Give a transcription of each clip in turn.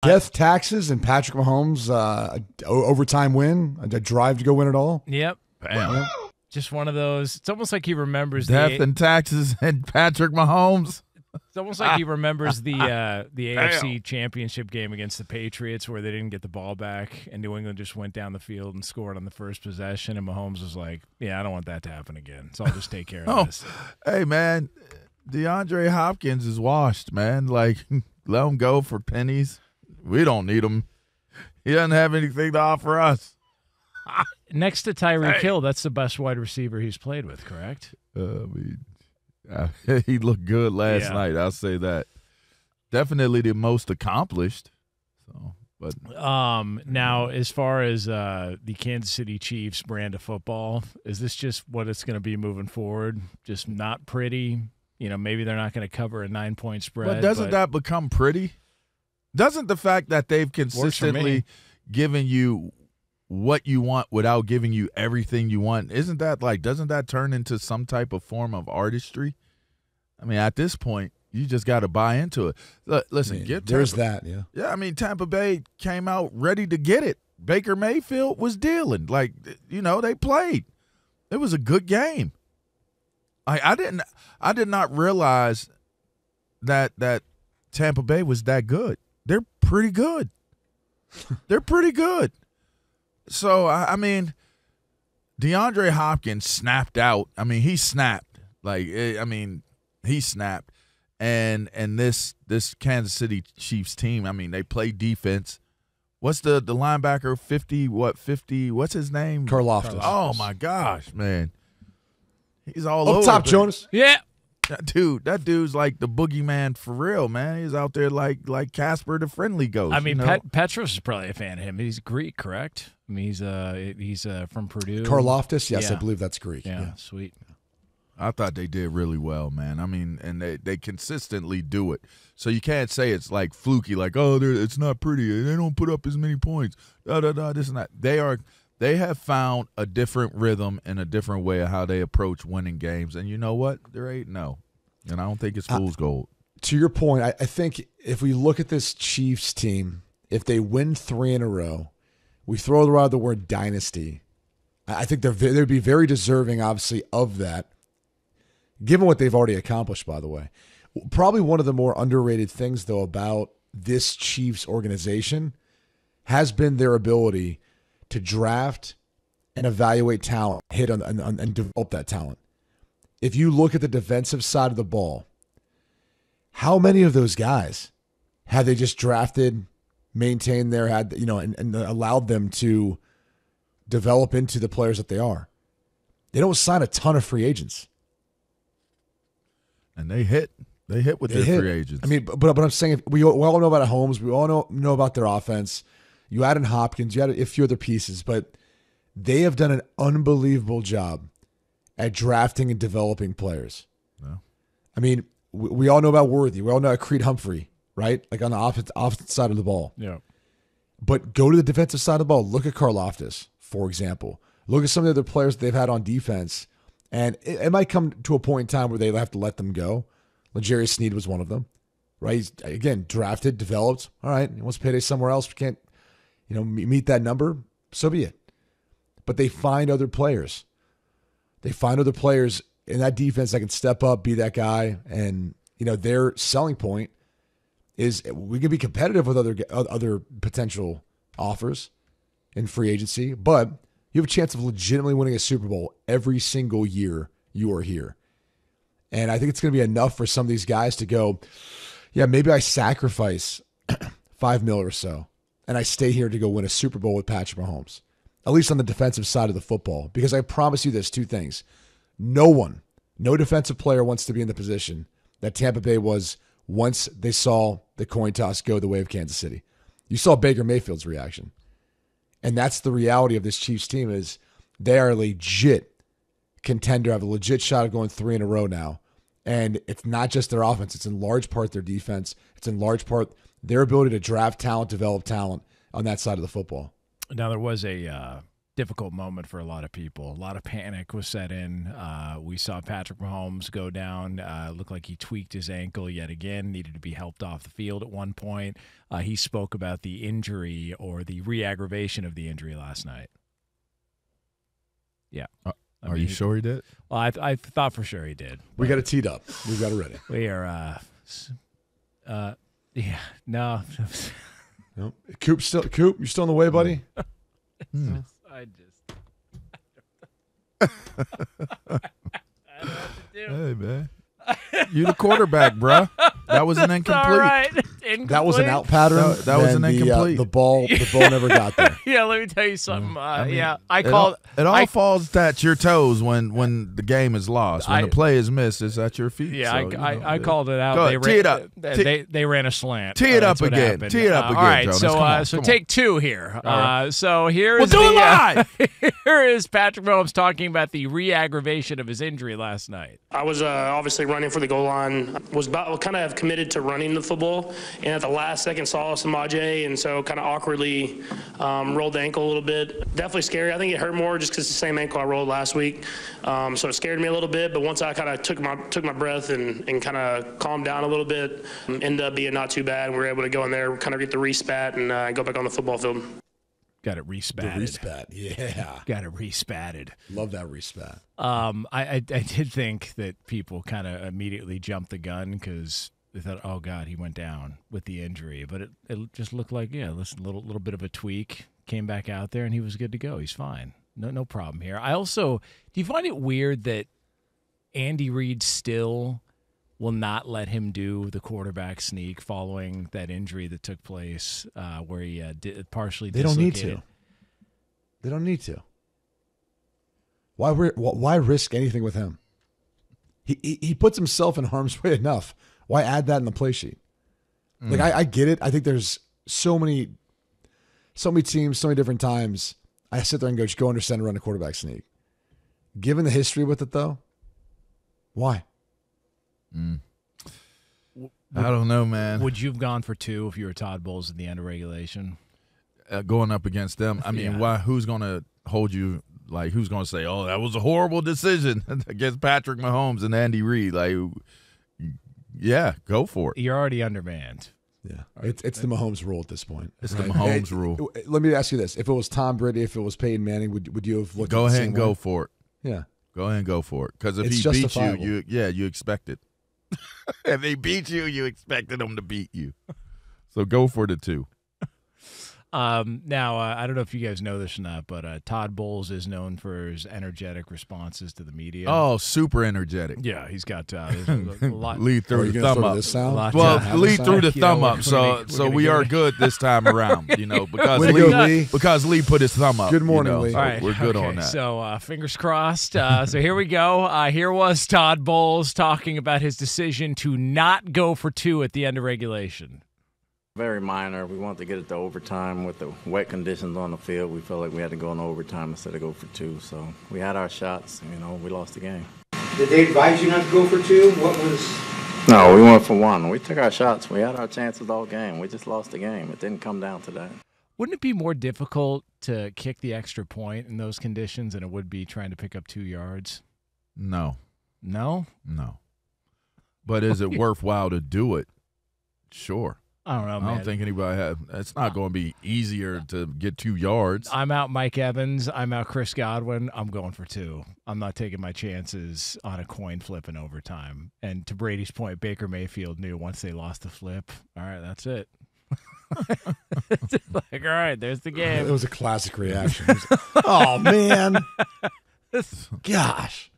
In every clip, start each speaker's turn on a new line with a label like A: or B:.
A: Death, taxes, and Patrick Mahomes overtime win, a drive to go win it all.
B: Yep.
C: Bam.
B: Just one of those. It's almost like he remembers
C: Death and taxes and Patrick Mahomes.
B: It's almost like he remembers the AFC Championship game against the Patriots where they didn't get the ball back and New England just went down the field and scored on the first possession, and Mahomes was like, yeah, I don't want that to happen again, so I'll just take care of this.
C: Hey, man, DeAndre Hopkins is washed, man. Like, let him go for pennies. We don't need him. He doesn't have anything to offer us.
B: Next to Tyreek Hill, that's the best wide receiver he's played with, correct?
C: He looked good last night. I'll say that. Definitely the most accomplished. So, but
B: now, as far as the Kansas City Chiefs brand of football, is this just what it's going to be moving forward? Just not pretty. Maybe they're not going to cover a 9-point spread.
C: But doesn't that become pretty? Doesn't the fact that they've consistently given you what you want without giving you everything you want, doesn't that turn into some type of form of artistry? I mean, at this point, you just got to buy into it. Listen,
A: there's that, yeah.
C: Yeah, I mean, Tampa Bay came out ready to get it. Baker Mayfield was dealing. They played. It was a good game. I did not realize that Tampa Bay was that good. They're pretty good. They're pretty good. So, I mean, DeAndre Hopkins snapped out. I mean, he snapped. He snapped. And this Kansas City Chiefs team, I mean, they play defense. What's the linebacker, 50, what's his name?
A: Karlaftis.
C: Oh, my gosh, man. He's all over.
A: Up top, Jonas.
B: Yeah.
C: That dude's like the boogeyman for real, man. He's out there like Casper the Friendly Ghost.
B: I mean, Petros is probably a fan of him. He's Greek, correct? I mean, he's from Purdue.
A: Karlaftis, yes, I believe that's Greek.
B: Yeah, sweet.
C: I thought they did really well, man. I mean, and they consistently do it. So you can't say it's like fluky, like, it's not pretty. They don't put up as many points. This and that. They have found a different rhythm and a different way of how they approach winning games. And you know what? They're 8-0. And I don't think it's fool's gold.
A: To your point, I think if we look at this Chiefs team, if they win 3 in a row, we throw around the word dynasty. I think they'd be very deserving, obviously, of that, given what they've already accomplished, by the way. Probably one of the more underrated things, though, about this Chiefs organization has been their ability to draft and evaluate talent, hit on and develop that talent. If you look at the defensive side of the ball, how many of those guys have they just drafted, maintained and allowed them to develop into the players that they are? They don't sign a ton of free agents.
C: And they hit with their free agents.
A: I mean, but I'm saying we all know about Mahomes. We all know about their offense. You add in Hopkins, you add a few other pieces, but they have done an unbelievable job at drafting and developing players.
C: No.
A: I mean, we all know about Worthy. We all know about Creed Humphrey, right? Like on the opposite side of the ball.
B: Yeah.
A: But go to the defensive side of the ball. Look at Karlaftis, for example. Look at some of the other players they've had on defense. And it might come to a point in time where they have to let them go. L'Jarius Sneed was one of them, right? He's, again, drafted, developed. All right, he wants payday somewhere else. We can't meet that number, so be it. But they find other players. They find other players in that defense that can step up, be that guy, and their selling point is we can be competitive with other potential offers in free agency, but you have a chance of legitimately winning a Super Bowl every single year you are here. And I think it's going to be enough for some of these guys to go, yeah, maybe I sacrifice $5 million or so, and I stay here to go win a Super Bowl with Patrick Mahomes, at least on the defensive side of the football. Because I promise you this, 2 things. No defensive player wants to be in the position that Tampa Bay was once they saw the coin toss go the way of Kansas City. You saw Baker Mayfield's reaction. And that's the reality of this Chiefs team is they are a legit contender, have a legit shot of going 3 in a row now. And it's not just their offense. It's in large part their defense. It's in large part their ability to draft talent, develop talent on that side of the football.
B: Now, there was a difficult moment for a lot of people. A lot of panic was set in. We saw Patrick Mahomes go down. Looked like he tweaked his ankle yet again, needed to be helped off the field at one point. He spoke about the injury or the re-aggravation of the injury last night. Yeah.
C: Are you sure he did?
B: Well, I thought for sure he did.
A: We got it teed up. We've got it ready.
B: We are, yeah, no.
A: Nope. Coop, you're still on the way, buddy?
B: I don't know what to do.
C: Hey, man. You the quarterback, bro. That was an incomplete.
B: All right. Incomplete.
A: That was an out pattern.
C: That was an incomplete.
A: The ball never got there.
B: Yeah, let me tell you something. I
C: called. It all falls at your toes when the game is lost. When the play is missed, it's at your feet.
B: Yeah,
C: so,
B: I called it out.
C: Go ahead, tee it up.
B: They ran a slant.
C: Tee it up again. Tee it up again,
B: all right,
C: Jonas.
B: so
C: Come on,
B: so
C: come
B: take two here.
C: Right.
B: So here's
C: we'll do it live.
B: Here is Patrick Mahomes talking about the re-aggravation of his injury last night.
D: I was obviously running for the goal line. Was about kind of committed to running the football, and at the last second saw Samaje, and so kind of awkwardly rolled the ankle a little bit. Definitely scary. I think it hurt more just because it's the same ankle I rolled last week. So it scared me a little bit. But once I kind of took my breath and kind of calmed down a little bit, ended up being not too bad. We were able to go in there, kind of get the respat, and go back on the football field.
B: Got it respatted.
A: The respat, yeah.
B: Got it respatted.
A: Love that respat.
B: I did think that people kind of immediately jumped the gun because they thought, oh, God, he went down with the injury. But it just looked like, yeah, listen, a little bit of a tweak. Came back out there, and he was good to go. He's fine. No problem here. I also, do you find it weird that Andy Reid still will not let him do the quarterback sneak following that injury that took place where he partially
A: They don't need
B: dislocated?
A: to. They don't need to. Why risk anything with him? He puts himself in harm's way enough. Why add that in the play sheet? Like I get it. I think there's so many teams, so many different times. I sit there and go, just go under center, run a quarterback sneak. Given the history with it, though, why?
C: I don't know, man.
B: Would you have gone for two if you were Todd Bowles at the end of regulation?
C: Going up against them, I mean, why? Who's going to hold you? Like, who's going to say, "Oh, that was a horrible decision" against Patrick Mahomes and Andy Reid? Like, yeah, go for it.
B: You're already undermanned.
A: Yeah, it's the Mahomes rule at this point.
C: It's the Mahomes rule.
A: Let me ask you this: if it was Tom Brady, if it was Peyton Manning, would you have looked?
C: Go
A: at the
C: ahead
A: same
C: and go
A: way?
C: for it.
A: Yeah,
C: go ahead and go for it. Because if
A: It's
C: he beats
A: justifiable.
C: you expect it. If he beats you, you expected him to beat you. So go for the two.
B: Now, I don't know if you guys know this or not, but Todd Bowles is known for his energetic responses to the media.
C: Oh, super energetic.
B: Yeah, he's got there's a lot.
C: Lead
A: Are
C: through
A: you
C: the
A: gonna
C: thumb
A: throw
C: up.
A: this sound?
B: Lot-
C: Well,
A: Have
C: lead
A: the
C: through
A: sound?
C: the thumb
B: we're
C: up,
B: gonna
C: so
B: give
C: we
B: it
C: are
B: a-
C: good this time around, because
A: Way to
C: Lee,
A: go, Lee.
C: because Lee put his thumb up.
A: Good morning, Lee.
C: So
B: All right,
C: we're good
B: okay,
C: on that.
B: So fingers crossed. So here we go. Here was Todd Bowles talking about his decision to not go for two at the end of regulation.
E: Very minor. We wanted to get it to overtime with the wet conditions on the field. We felt like we had to go into overtime instead of go for two. So we had our shots. We lost the game.
F: Did they advise you not to go for two? What was...
E: No, we went for one. We took our shots. We had our chances all game. We just lost the game. It didn't come down to that.
B: Wouldn't it be more difficult to kick the extra point in those conditions than it would be trying to pick up 2 yards?
C: No.
B: No?
C: But is it worthwhile to do it? Sure.
B: I don't know, man.
C: I don't think anybody had. It's not going to be easier to get 2 yards.
B: I'm out Mike Evans. I'm out Chris Godwin. I'm going for two. I'm not taking my chances on a coin flip in overtime. And to Brady's point, Baker Mayfield knew once they lost the flip, all right, that's it. Like, all right, there's the game.
A: It was a classic reaction. It was, oh man, gosh,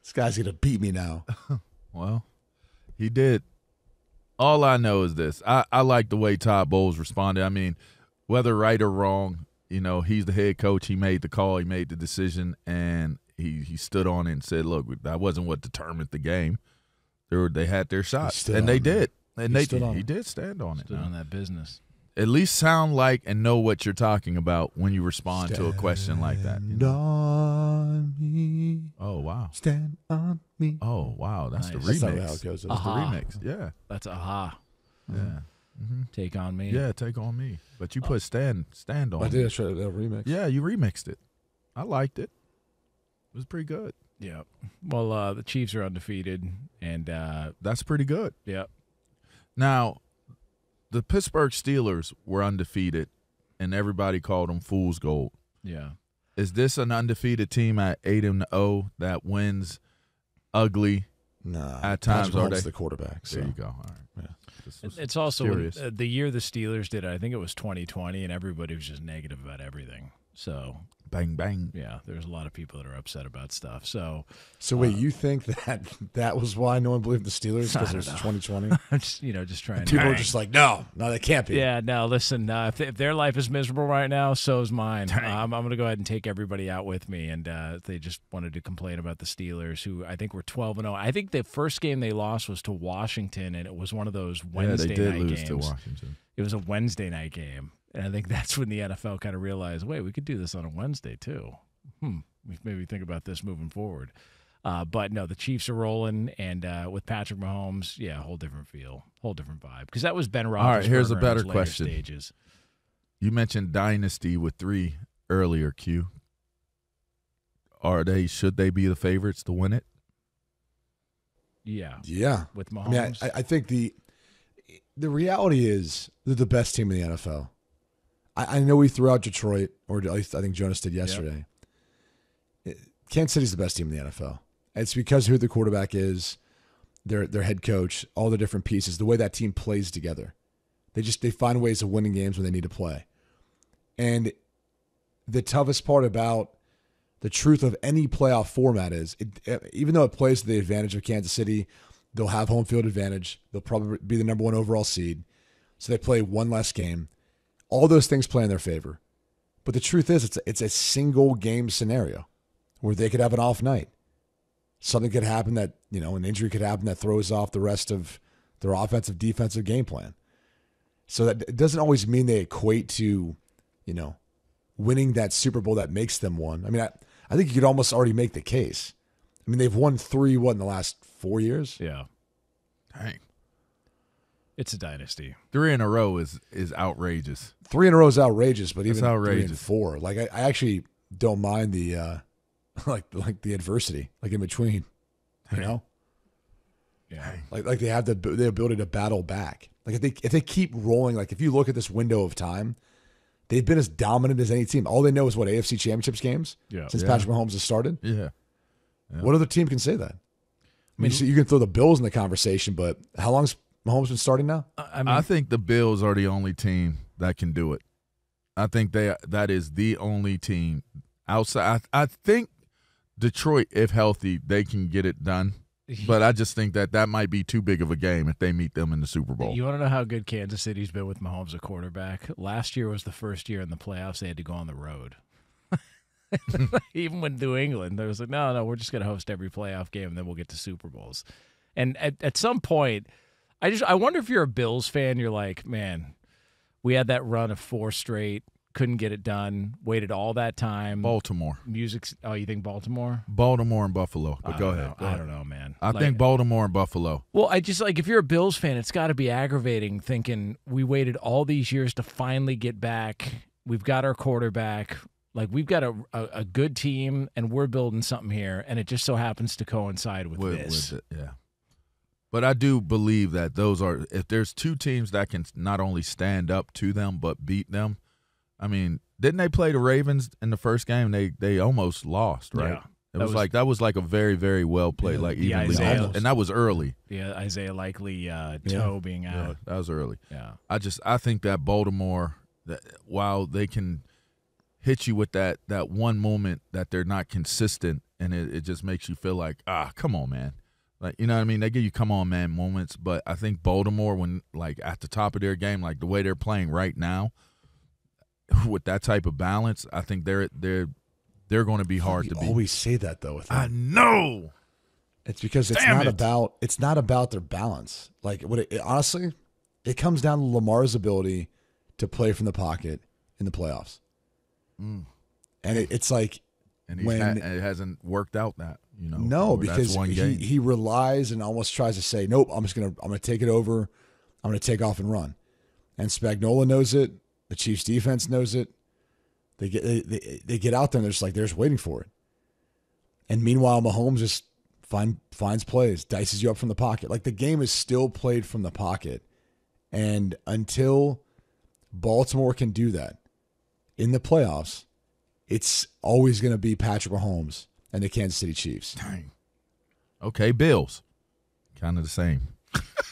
A: this guy's gonna beat me now.
C: Well, he did. All I know is this. I like the way Todd Bowles responded. I mean, whether right or wrong, he's the head coach. He made the call. He made the decision, and he stood on it and said, look, that wasn't what determined the game. They had their shots, and they did. And he did stand on it.
B: Stood on that business.
C: At least sound like and know what you're talking about when you respond to a question like that.
A: Stand on me.
C: Oh, wow.
A: Stand on me.
C: Oh, wow. That's the
B: Nice.
C: remix.
A: That's not how it goes.
C: That's the remix. Yeah.
B: That's aha.
C: Yeah.
B: Take on me.
C: Yeah, take on me. But you put stand on
A: I
C: me.
A: did try that remix.
C: Yeah, you remixed it. I liked it. It was pretty good.
B: Yeah. Well, the Chiefs are undefeated, and
C: That's pretty good.
B: yeah.
C: Now, the Pittsburgh Steelers were undefeated, and everybody called them fool's gold.
B: Yeah.
C: Is this an undefeated team at 8-0 that wins ugly?
A: Nah,
C: At times,
A: Patrick
C: are
A: Mahomes
C: they?
A: the quarterback. So.
C: There you go. All right.
A: Yeah.
B: It's also
C: curious.
B: the year the Steelers did it. I think it was 2020, and everybody was just negative about everything. So
C: Bang, bang.
B: yeah, there's a lot of people that are upset about stuff. So
A: wait, you think that was why no one believed the Steelers because it was 2020?
B: I'm just trying.
A: People
B: to
A: were just like, no, they can't be.
B: Yeah, no, listen, if their life is miserable right now, so is mine. I'm going to go ahead and take everybody out with me, and they just wanted to complain about the Steelers, who I think were 12-0. I think the first game they lost was to Washington, and it was one of those Wednesday
C: they did
B: night
C: lose
B: games.
C: to Washington.
B: It was a Wednesday night game, and I think that's when the NFL kind of realized, wait, we could do this on a Wednesday too. Maybe think about this moving forward. But no, the Chiefs are rolling, and with Patrick Mahomes, yeah, whole different feel, whole different vibe. Because that was Ben Roethlisberger.
C: All right, here's a
B: in
C: better
B: his later
C: question.
B: Stages.
C: You mentioned dynasty with 3 earlier, Q. Should they be the favorites to win it?
B: Yeah.
A: Yeah.
B: With Mahomes.
A: I mean, I think the reality is they're the best team in the NFL. I know we threw out Detroit, or at least I think Jonas did yesterday. Kansas City's the best team in the NFL. It's because who the quarterback is, their head coach, all the different pieces, the way that team plays together. They find ways of winning games when they need to play. And the toughest part about the truth of any playoff format is, even though it plays to the advantage of Kansas City, they'll have home field advantage. They'll probably be the number 1 overall seed. So they play one less game. All those things play in their favor. But the truth is, it's a single game scenario where they could have an off night. Something could happen that, an injury could happen that throws off the rest of their offensive, defensive game plan. So that it doesn't always mean they equate to, winning that Super Bowl that makes them one. I mean, I think you could almost already make the case. I mean, they've won 3, in the last 4 years?
B: Yeah.
C: Dang.
B: It's a dynasty.
C: 3 in a row is outrageous.
A: 3 in a row is outrageous, but
C: It's
A: even
C: outrageous.
A: 3 and 4. Like, I actually don't mind the like the adversity, like in between,
B: Yeah.
A: like they have the ability to battle back. Like if they keep rolling, like if you look at this window of time, they've been as dominant as any team. All they know is what AFC Championships games since Patrick Mahomes has started.
C: Yeah.
A: What other team can say that? I mean, you can throw the Bills in the conversation, but how long's Mahomes been starting now?
C: I think the Bills are the only team that can do it. I think that is the only team outside. I think Detroit, if healthy, they can get it done. But I just think that might be too big of a game if they meet them in the Super Bowl.
B: You want to know how good Kansas City's been with Mahomes at quarterback? Last year was the first year in the playoffs they had to go on the road. Even when New England, there was like, no, we're just going to host every playoff game and then we'll get to Super Bowls. And at some point, I wonder if you're a Bills fan, you're like, man, we had that run of 4 straight, couldn't get it done, waited all that time.
C: Baltimore.
B: You think Baltimore?
C: Baltimore and Buffalo. But go ahead.
B: I don't know, man.
C: I think Baltimore and Buffalo.
B: Well, I just if you're a Bills fan, it's got to be aggravating thinking we waited all these years to finally get back. We've got our quarterback. Like, we've got a good team, and we're building something here, and it just so happens to coincide with this.
C: With it, yeah. But I do believe that if there's 2 teams that can not only stand up to them but beat them. I mean, didn't they play the Ravens in the first game? They almost lost, right?
B: Yeah.
C: That was like a very, very well played, like evenly, and that was early.
B: Yeah, Isaiah Likely toe being out.
C: Yeah, that was early.
B: Yeah,
C: I think that Baltimore, while they can hit you with that one moment that they're not consistent, and it just makes you feel like, come on, man. Like, you know what I mean? They give you come on, man moments, but I think Baltimore, when like at the top of their game, like the way they're playing right now, with that type of balance, I think they're going to be hard to beat.
A: Always say that though. With them.
C: I know.
A: It's because it's not about their balance. Like honestly, it comes down to Lamar's ability to play from the pocket in the playoffs. And it's like,
C: and
A: it
C: hasn't worked out that,
A: No, because he relies and almost tries to say, nope, I'm gonna take it over. I'm gonna take off and run. And Spagnuolo knows it. The Chiefs defense knows it. They get out there and they're just waiting for it. And meanwhile, Mahomes just finds plays, dices you up from the pocket. Like, the game is still played from the pocket. And until Baltimore can do that in the playoffs, it's always going to be Patrick Mahomes and the Kansas City Chiefs.
C: Dang. Okay, Bills. Kind of the same.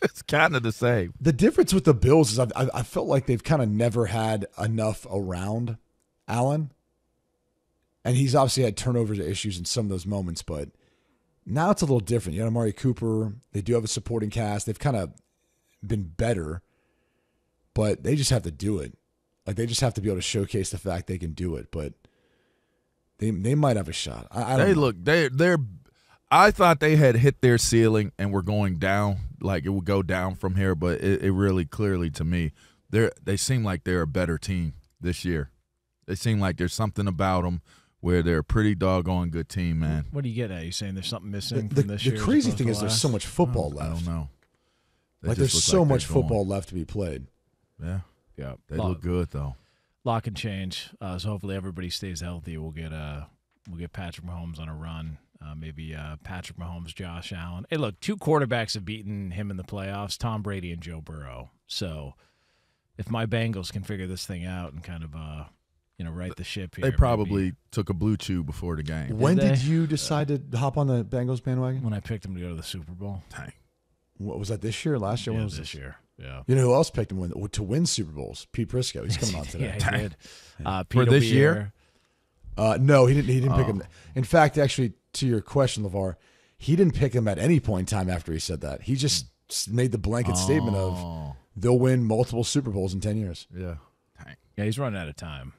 C: It's kind of the same.
A: The difference with the Bills is I felt like they've kind of never had enough around Allen. And he's obviously had turnover issues in some of those moments, but now it's a little different. You know, Amari Cooper, they do have a supporting cast. They've kind of been better, but they just have to do it. Like, they just have to be able to showcase the fact they can do it, but they might have a shot.
C: I thought they had hit their ceiling and were going down, like it would go down from here, but it really clearly, to me, they seem like they're a better team this year. They seem like there's something about them where they're a pretty doggone good team, man.
B: What do you get at? You saying there's something missing from this year?
A: The crazy thing is there's so much football left.
C: I don't know.
A: There's so much football left to be played.
C: Yeah.
B: Yeah.
C: They look good, though.
B: Lot can change. So hopefully everybody stays healthy. We'll get Patrick Mahomes on a run. Maybe Patrick Mahomes, Josh Allen. Hey, look, 2 quarterbacks have beaten him in the playoffs, Tom Brady and Joe Burrow. So if my Bengals can figure this thing out and kind of right the ship here.
C: They probably took a blue chew before the game.
A: When did you decide to hop on the Bengals bandwagon?
B: When I picked them to go to the Super Bowl.
C: Dang.
A: What was that, this year or last year?
B: Yeah,
A: When was
B: this year. Yeah.
A: You know who else picked him to win Super Bowls? Pete Prisco. He's coming on today.
B: Yeah, he did.
C: For this year?
A: No, he didn't pick him. In fact, actually, to your question, LaVar, he didn't pick him at any point in time after he said that. He just made the blanket statement of they'll win multiple Super Bowls in 10 years.
C: Yeah.
B: Dang. Yeah, he's running out of time.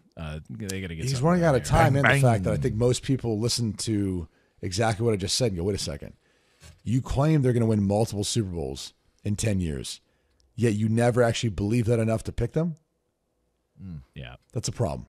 B: They got to get.
A: He's running out of time, and
C: Bang,
A: the fact that I
C: bang.
A: think most people listen to exactly what I just said and go, "Wait a second, you claim they're going to win multiple Super Bowls in 10 years, yet you never actually believe that enough to pick them."
B: Yeah,
A: that's a problem.